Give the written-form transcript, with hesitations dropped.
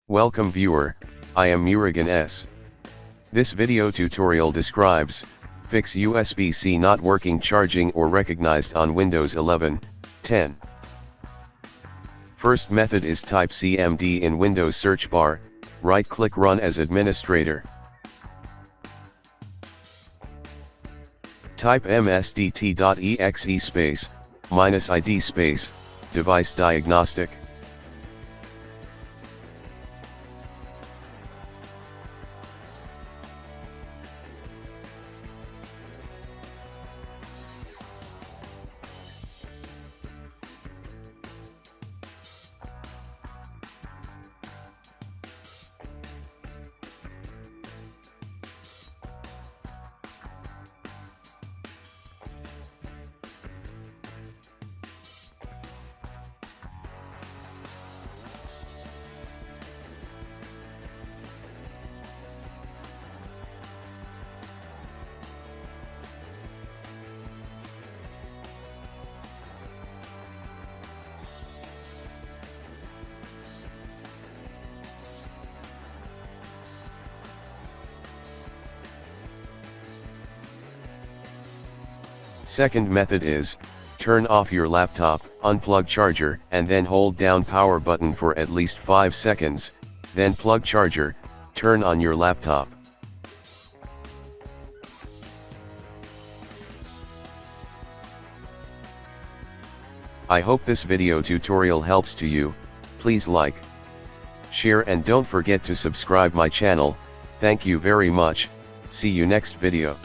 Welcome viewer, I am Murugan S. This video tutorial describes, fix USB-C not working charging or recognized on Windows 11, 10. First method is type CMD in Windows search bar, right-click Run as administrator. Type msdt.exe space, -id space, device diagnostic. Second method is, turn off your laptop, unplug charger, and then hold down power button for at least 5 seconds, then plug charger, turn on your laptop. I hope this video tutorial helps to you. Please like, share and don't forget to subscribe my channel. Thank you very much. See you next video.